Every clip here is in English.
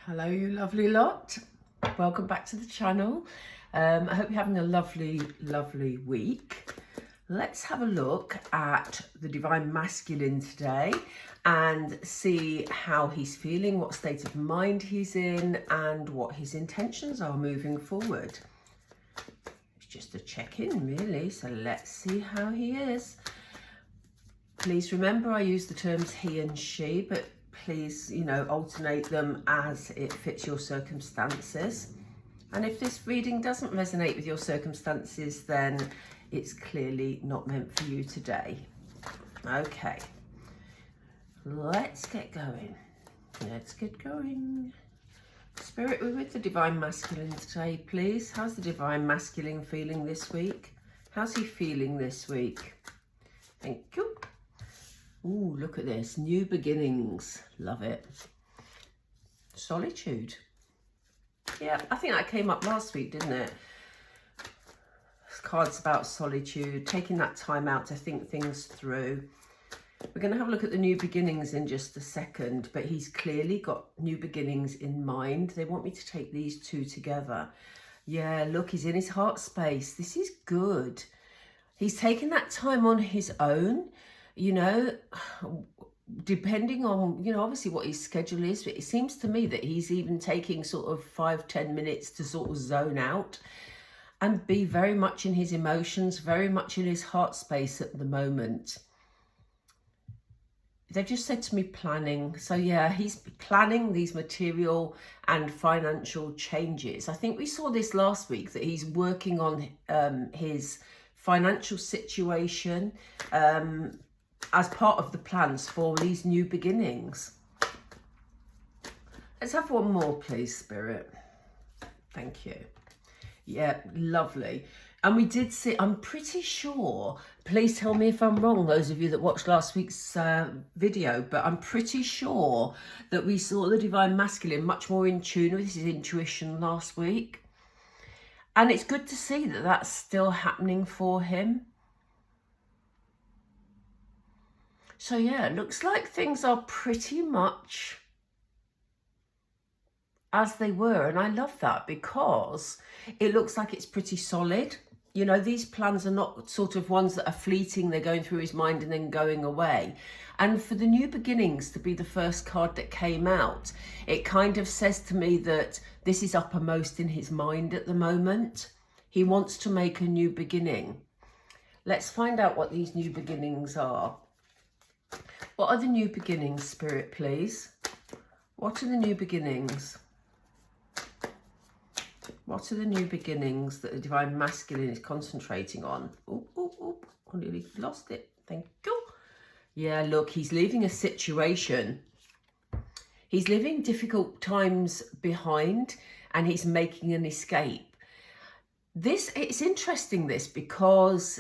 Hello, you lovely lot. Welcome back to the channel. I hope you're having a lovely week. Let's have a look at the Divine Masculine today and see how he's feeling, what state of mind he's in, and what his intentions are moving forward. It's just a check-in, really, so let's see how he is. Please remember I use the terms he and she, but please, alternate them as it fits your circumstances. And if this reading doesn't resonate with your circumstances, then it's clearly not meant for you today. Okay, let's get going. Spirit, we're with the Divine Masculine today, please. How's the Divine Masculine feeling this week? How's he feeling this week? Thank you. Ooh, look at this. New beginnings. Love it. Solitude. Yeah, I think that came up last week, didn't it? This card's about solitude, taking that time out to think things through. We're going to have a look at the new beginnings in just a second, but he's clearly got new beginnings in mind. They want me to take these two together. Yeah, look, he's in his heart space. This is good. He's taking that time on his own. Depending on, obviously what his schedule is, but it seems to me that he's even taking sort of 5-10 minutes to sort of zone out and be very much in his emotions, very much in his heart space at the moment. They've just said to me planning. So yeah, he's planning these material and financial changes. I think we saw this last week, that he's working on his financial situation, as part of the plans for these new beginnings. Let's have one more, please, Spirit. Thank you. Yeah, lovely. And we did see, I'm pretty sure, please tell me if I'm wrong, those of you that watched last week's video, but I'm pretty sure that we saw the Divine Masculine much more in tune with his intuition last week. And it's good to see that that's still happening for him. So yeah, it looks like things are pretty much as they were. And I love that because it looks like it's pretty solid. These plans are not sort of ones that are fleeting. They're going through his mind and then going away. And for the new beginnings to be the first card that came out, it kind of says to me that this is uppermost in his mind at the moment. He wants to make a new beginning. Let's find out what these new beginnings are. What are the new beginnings, Spirit, please? What are the new beginnings? What are the new beginnings that the Divine Masculine is concentrating on? Oh, I nearly lost it. Thank you. Yeah, look, he's leaving a situation. He's leaving difficult times behind and he's making an escape. It's interesting, this, because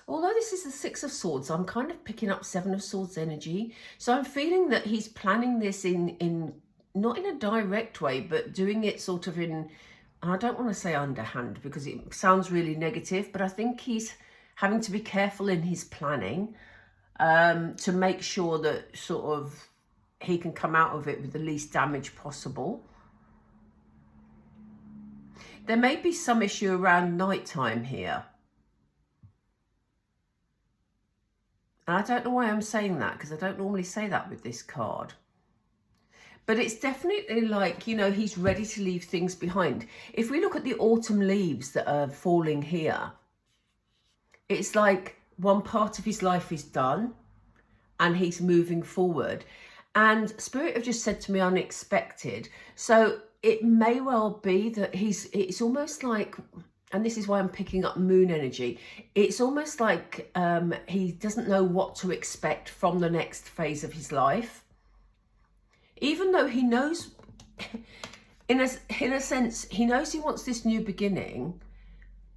although this is the Six of Swords, I'm kind of picking up Seven of Swords energy. So I'm feeling that he's planning this in not in a direct way, but doing it sort of in, and I don't want to say underhand because it sounds really negative, but I think he's having to be careful in his planning to make sure that sort of he can come out of it with the least damage possible. There may be some issue around nighttime here. And I don't know why I'm saying that, because I don't normally say that with this card. But it's definitely like, he's ready to leave things behind. If we look at the autumn leaves that are falling here, it's like one part of his life is done and he's moving forward. And Spirit have just said to me unexpected. So it may well be that it's almost like, and this is why I'm picking up moon energy. It's almost like he doesn't know what to expect from the next phase of his life. Even though he knows, in a sense, he knows he wants this new beginning.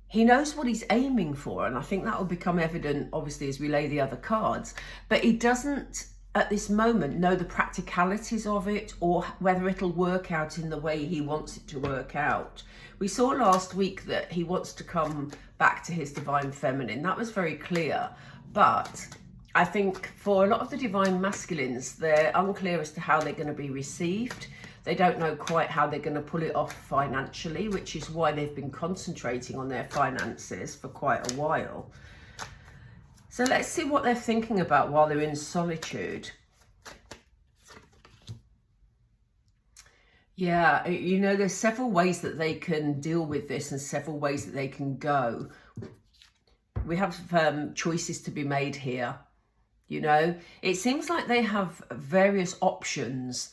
He knows what he's aiming for. And I think that will become evident, obviously, as we lay the other cards. But he doesn't, at this moment, know the practicalities of it or whether it'll work out in the way he wants it to work out. We saw last week that he wants to come back to his divine feminine. That was very clear. But I think for a lot of the divine masculines, they're unclear as to how they're going to be received. They don't know quite how they're going to pull it off financially, which is why they've been concentrating on their finances for quite a while. So let's see what they're thinking about while they're in solitude. Yeah, you know, there's several ways that they can deal with this and several ways that they can go. We have choices to be made here. You know, it seems like they have various options,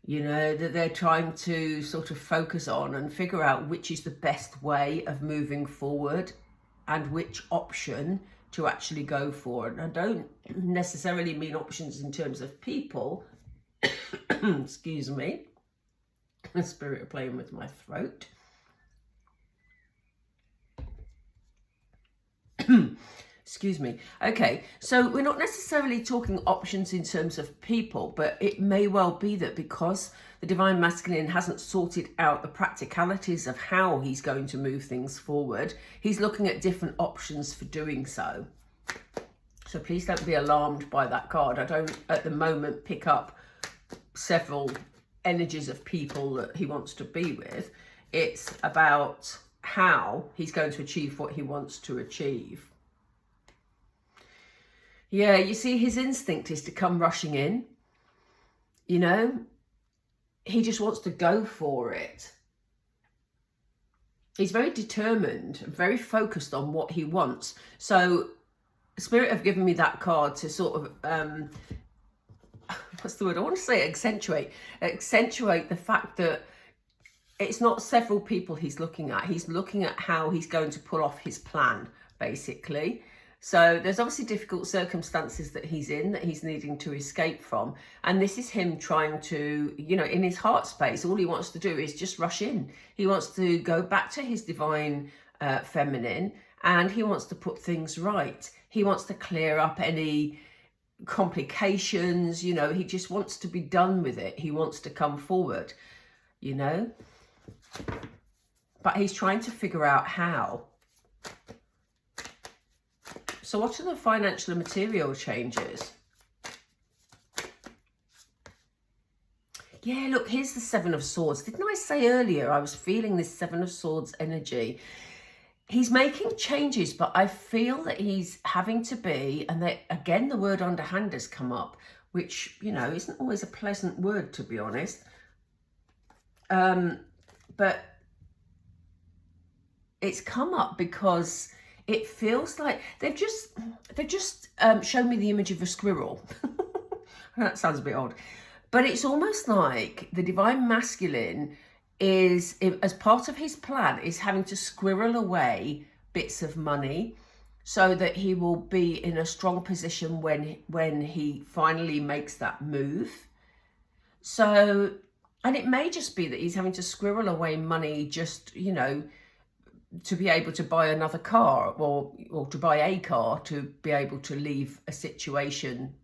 you know, that they're trying to sort of focus on and figure out which is the best way of moving forward and which option to actually go for. And I don't necessarily mean options in terms of people. Excuse me. The spirit of playing with my throat. Excuse me. Okay, so we're not necessarily talking options in terms of people, but it may well be that because the divine masculine hasn't sorted out the practicalities of how he's going to move things forward, he's looking at different options for doing so. So please don't be alarmed by that card. I don't at the moment pick up several energies of people that he wants to be with. It's about how he's going to achieve what he wants to achieve. Yeah, you see, his instinct is to come rushing in. You know, he just wants to go for it. He's very determined, very focused on what he wants. So Spirit have given me that card to sort of, what's the word? I want to say accentuate the fact that it's not several people he's looking at. He's looking at how he's going to pull off his plan, basically. So there's obviously difficult circumstances that he's in, that he's needing to escape from. And this is him trying to, you know, in his heart space, all he wants to do is just rush in. He wants to go back to his divine feminine, and he wants to put things right. He wants to clear up any complications, you know, he just wants to be done with it. He wants to come forward, you know. But he's trying to figure out how. So what are the financial and material changes? Yeah, look, here's the Seven of Swords. Didn't I say earlier I was feeling this Seven of Swords energy? He's making changes, but I feel that he's having to be, and that, again, the word underhand has come up, which, you know, isn't always a pleasant word, to be honest. But it's come up because it feels like they've just shown me the image of a squirrel. That sounds a bit odd. But it's almost like the divine masculine is, as part of his plan, is having to squirrel away bits of money so that he will be in a strong position when he finally makes that move. So, and it may just be that he's having to squirrel away money just, you know, to be able to buy another car or to buy a car to be able to leave a situation,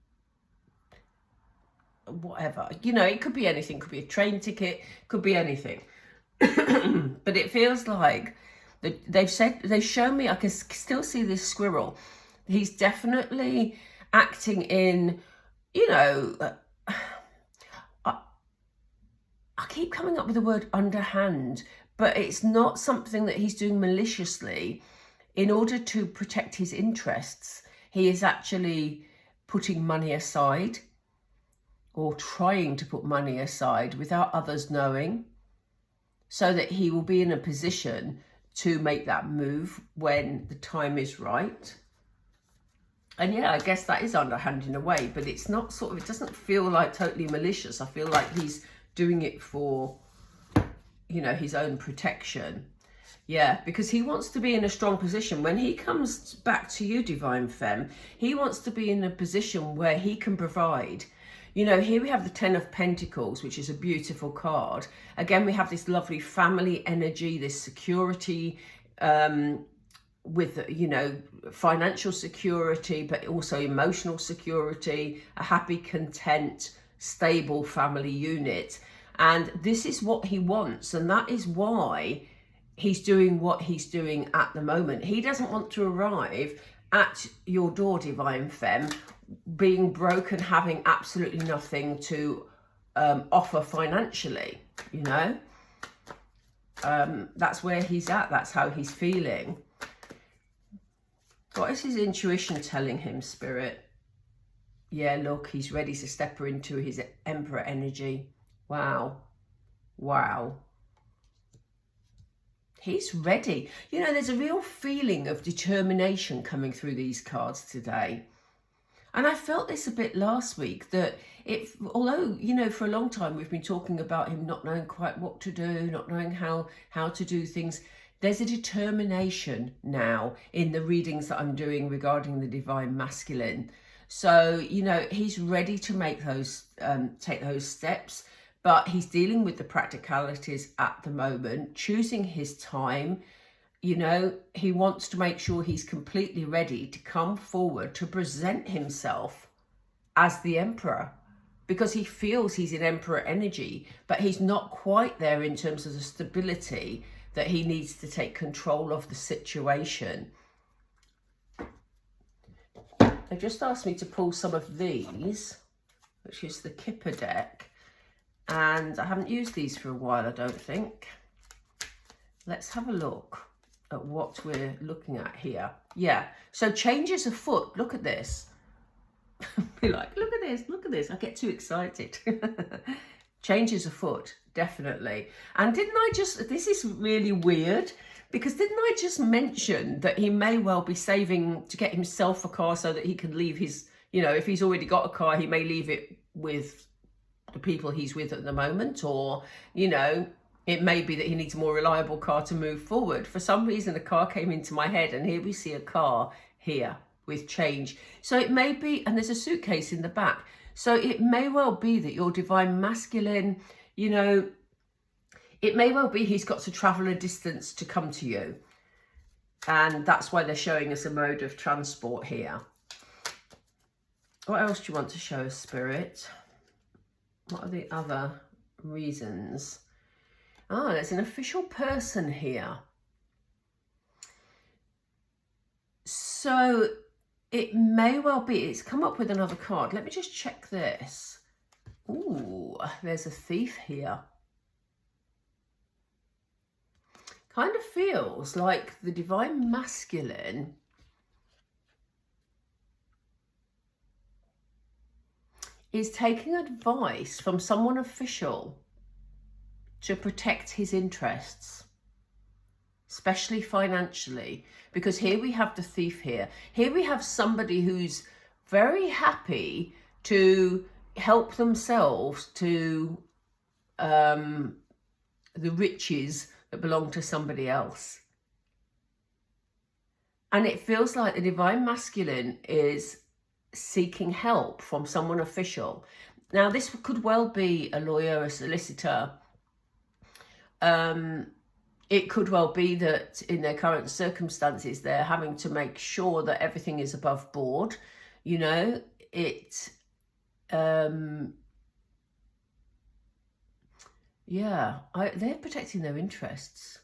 whatever, you know, it could be anything, could be a train ticket, could be anything. But it feels like they've shown me, I can still see this squirrel. He's definitely acting in, you know, I keep coming up with the word underhand, but it's not something that he's doing maliciously. In order to protect his interests, he is actually putting money aside, or trying to put money aside without others knowing, so that he will be in a position to make that move when the time is right. And yeah, I guess that is underhand in a way, but it's not sort of, it doesn't feel like totally malicious. I feel like he's doing it for, you know, his own protection. Yeah, because he wants to be in a strong position. When he comes back to you, Divine Femme, he wants to be in a position where he can provide. You know, here we have the Ten of Pentacles, which is a beautiful card. Again, we have this lovely family energy, this security, with, you know, financial security, but also emotional security, a happy, content, stable family unit. And this is what he wants, and that is why he's doing what he's doing at the moment. He doesn't want to arrive at your door, Divine Femme, being broke and having absolutely nothing to offer financially, you know. That's where he's at. That's how he's feeling. What is his intuition telling him, Spirit? Yeah, look, he's ready to step into his Emperor energy. Wow. Wow. He's ready. You know, there's a real feeling of determination coming through these cards today. And I felt this a bit last week, that although, you know, for a long time we've been talking about him not knowing quite what to do, not knowing how to do things, there's a determination now in the readings that I'm doing regarding the Divine Masculine. So, you know, he's ready to make those, take those steps, but he's dealing with the practicalities at the moment, choosing his time. You know, he wants to make sure he's completely ready to come forward to present himself as the Emperor, because he feels he's in Emperor energy, but he's not quite there in terms of the stability that he needs to take control of the situation. They just asked me to pull some of these, which is the Kipper deck, and I haven't used these for a while, I don't think. Let's have a look at what we're looking at here. Yeah, so changes afoot. Look at this. Be like, look at this. I get too excited. Changes afoot, definitely. And didn't I just, this is really weird, because didn't I just mention that he may well be saving to get himself a car so that he can leave his, you know, if he's already got a car, he may leave it with the people he's with at the moment, or, you know, it may be that he needs a more reliable car to move forward. For some reason, a car came into my head, and here we see a car here with change. So it may be, and there's a suitcase in the back. So it may well be that your Divine Masculine, you know, it may well be he's got to travel a distance to come to you. And that's why they're showing us a mode of transport here. What else do you want to show us, Spirit? What are the other reasons? Ah, there's an official person here. So it may well be, it's come up with another card. Let me just check this. Ooh, there's a thief here. Kind of feels like the Divine Masculine is taking advice from someone official to protect his interests, especially financially, because here we have the thief here. Here we have somebody who's very happy to help themselves to the riches that belong to somebody else. And it feels like the Divine Masculine is seeking help from someone official. Now, this could well be a lawyer, a solicitor. It could well be that in their current circumstances, they're having to make sure that everything is above board. You know, yeah, they're protecting their interests.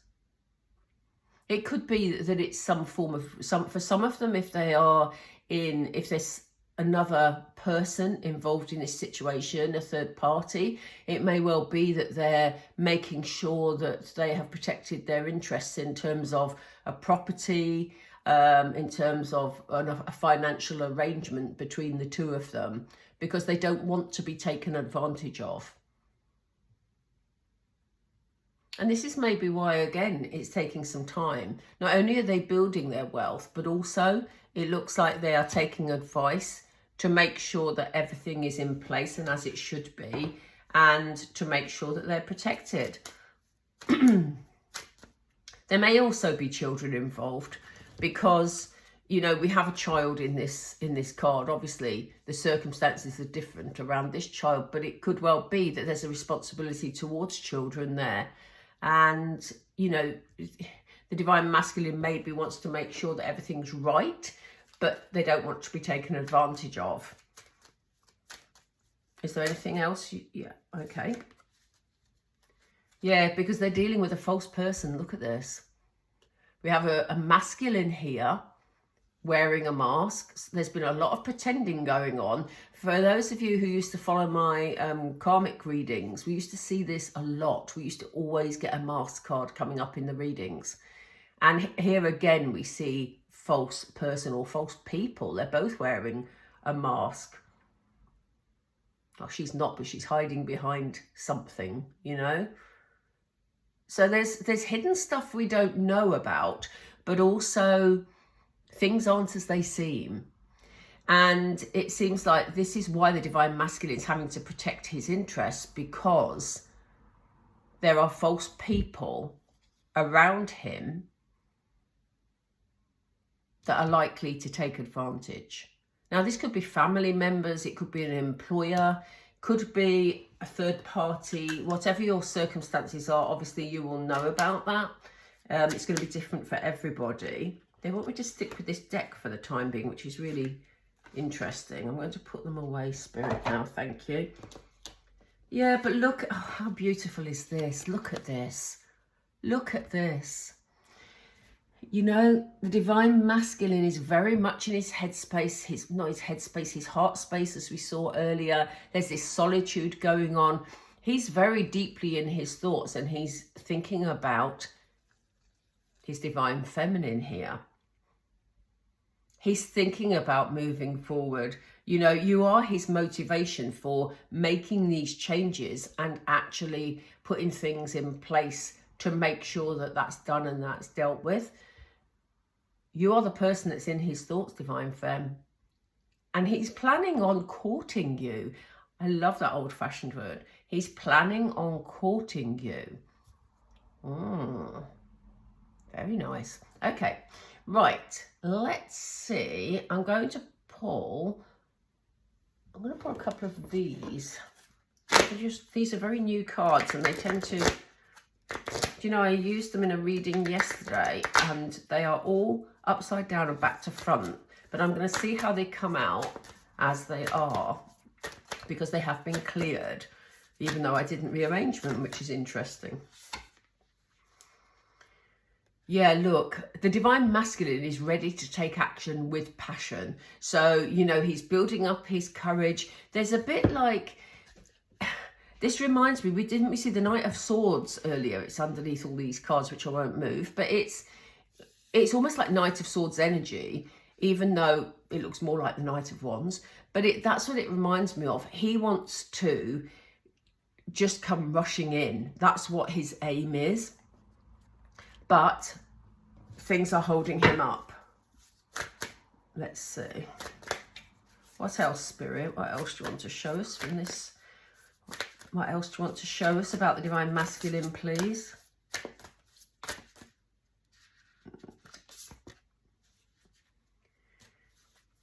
It could be that it's some form of, for some of them, if there's another person involved in this situation, a third party, it may well be that they're making sure that they have protected their interests in terms of a property, in terms of a financial arrangement between the two of them, because they don't want to be taken advantage of. And this is maybe why, again, it's taking some time. Not only are they building their wealth, but also it looks like they are taking advice to make sure that everything is in place and as it should be, and to make sure that they're protected. There may also be children involved, because, you know, we have a child in this card. Obviously, the circumstances are different around this child, but it could well be that there's a responsibility towards children there. And, you know, the Divine Masculine maybe wants to make sure that everything's right, but they don't want to be taken advantage of. Is there anything else? Yeah, okay. Yeah, because they're dealing with a false person. Look at this. We have a masculine here, wearing a mask. There's been a lot of pretending going on. For those of you who used to follow my karmic readings, we used to see this a lot. We used to always get a mask card coming up in the readings. And here again, we see false person or false people. They're both wearing a mask. Oh, she's not, but she's hiding behind something, you know. So there's hidden stuff we don't know about, but also things aren't as they seem. And it seems like this is why the Divine Masculine is having to protect his interests, because there are false people around him that are likely to take advantage. Now, this could be family members, it could be an employer, could be a third party, whatever your circumstances are. Obviously, you will know about that. It's going to be different for everybody. They want me to stick with this deck for the time being, which is really interesting. I'm going to put them away, Spirit, now. Thank you. Yeah, but look, oh, how beautiful is this? Look at this. Look at this. You know, the Divine Masculine is very much in his headspace, his heart space, as we saw earlier. There's this solitude going on. He's very deeply in his thoughts, and he's thinking about his Divine Feminine here. He's thinking about moving forward. You know, you are his motivation for making these changes and actually putting things in place to make sure that that's done and that's dealt with. You are the person that's in his thoughts, Divine Femme. And he's planning on courting you. I love that old-fashioned word. He's planning on courting you. Very nice. Okay, right. Let's see. I'm going to pull a couple of these. These are very new cards, and they tend to... Do you know, I used them in a reading yesterday, and they are all upside down and back to front. But I'm going to see how they come out as they are, because they have been cleared, even though I didn't rearrange them, which is interesting. Yeah, look, the Divine Masculine is ready to take action with passion. So, you know, he's building up his courage. There's a bit like... This reminds me, didn't we see the Knight of Swords earlier? It's underneath all these cards, which I won't move. But it's almost like Knight of Swords energy, even though it looks more like the Knight of Wands. But that's what it reminds me of. He wants to just come rushing in. That's what his aim is. But things are holding him up. Let's see. What else, Spirit? What else do you want to show us from this? What else do you want to show us about the Divine Masculine, please?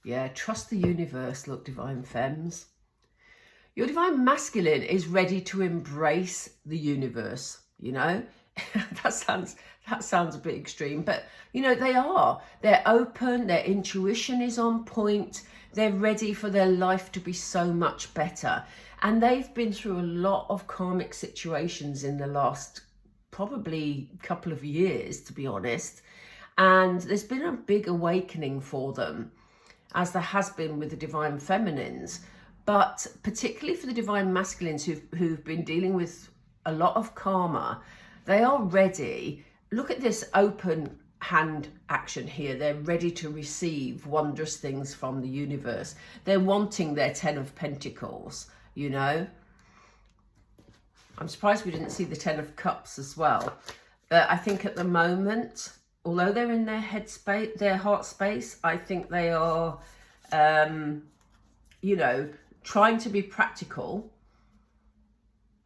Yeah, trust the universe. Look, Divine Femmes. Your Divine Masculine is ready to embrace the universe, you know? that sounds a bit extreme, but, you know, they are. They're open, their intuition is on point. They're ready for their life to be so much better. And they've been through a lot of karmic situations in the last probably couple of years, to be honest. And there's been a big awakening for them, as there has been with the Divine Feminines. But particularly for the Divine Masculines who've been dealing with a lot of karma, they are ready. Look at this open hand action here. They're ready to receive wondrous things from the universe. They're wanting their 10 of Pentacles. You know, I'm surprised we didn't see the 10 of Cups as well. But I think at the moment, although they're in their headspace, their heart space, I think they are, you know, trying to be practical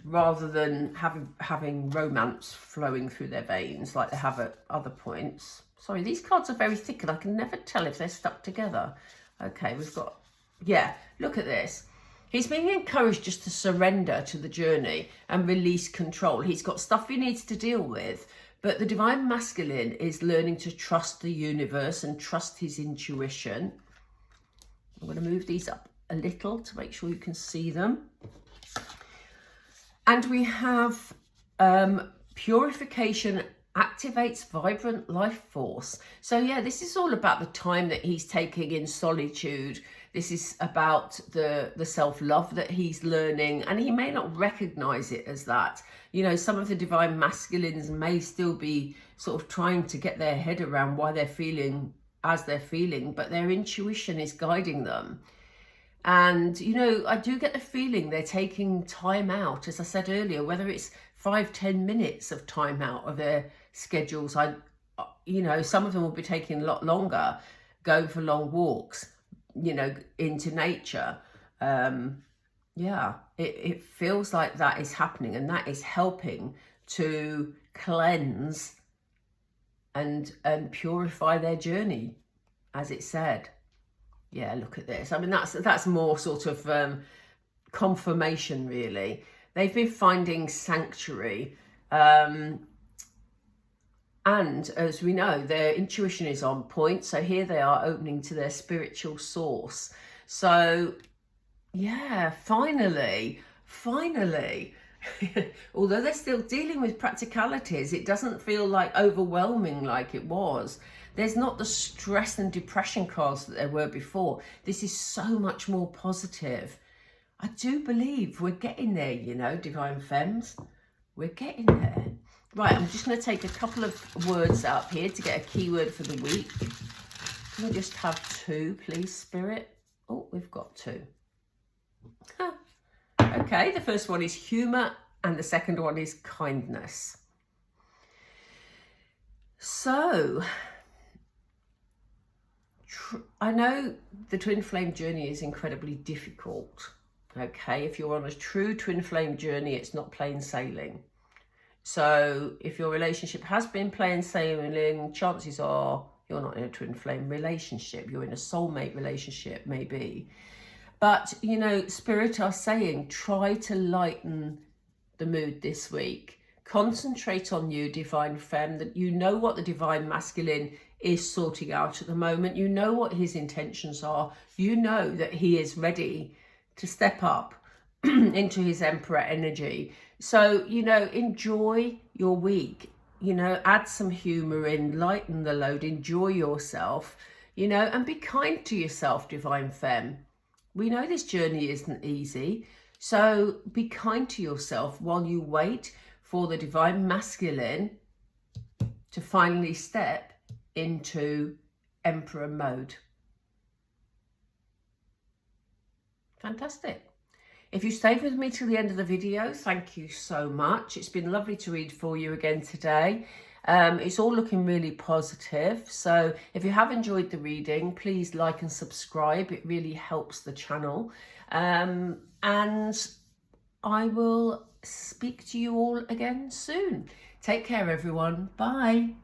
rather than having romance flowing through their veins like they have at other points. Sorry, these cards are very thick and I can never tell if they're stuck together. Okay, we've got, yeah, look at this. He's being encouraged just to surrender to the journey and release control. He's got stuff he needs to deal with, but the Divine Masculine is learning to trust the universe and trust his intuition. I'm going to move these up a little to make sure you can see them. And we have purification activates vibrant life force. So yeah, this is all about the time that he's taking in solitude. This is about the self-love that he's learning, and he may not recognize it as that. You know, some of the divine masculines may still be sort of trying to get their head around why they're feeling as they're feeling, but their intuition is guiding them. And, you know, I do get the feeling they're taking time out, as I said earlier, whether it's 5-10 minutes of time out of their schedules. You know, some of them will be taking a lot longer, going for long walks, you know, into nature. Yeah, it feels like that is happening, and that is helping to cleanse and purify their journey, as it said. Yeah, look at this. I mean, that's more sort of confirmation, really. They've been finding sanctuary. And as we know, their intuition is on point. So here they are opening to their spiritual source. So yeah, finally, although they're still dealing with practicalities, it doesn't feel like overwhelming like it was. There's not the stress and depression cards that there were before. This is so much more positive. I do believe we're getting there, you know, Divine Femmes. We're getting there. Right, I'm just going to take a couple of words up here to get a keyword for the week. Can we just have 2, please, Spirit? Oh, we've got 2. Okay, the first one is humour and the second one is kindness. So, I know the twin flame journey is incredibly difficult. Okay, if you're on a true twin flame journey, it's not plain sailing. So if your relationship has been plain sailing, chances are you're not in a twin flame relationship. You're in a soulmate relationship, maybe. But, you know, Spirit are saying, try to lighten the mood this week. Concentrate on you, Divine Femme, that you know what the Divine Masculine is sorting out at the moment. You know what his intentions are. You know that he is ready to step up into his Emperor energy. So, you know, enjoy your week. You know, add some humour in, lighten the load, enjoy yourself, you know, and be kind to yourself, Divine Femme. We know this journey isn't easy, so be kind to yourself while you wait for the Divine Masculine to finally step into Emperor mode. Fantastic. If you stayed with me till the end of the video, thank you so much. It's been lovely to read for you again today. It's all looking really positive. So if you have enjoyed the reading, please like and subscribe. It really helps the channel. And I will speak to you all again soon. Take care, everyone. Bye.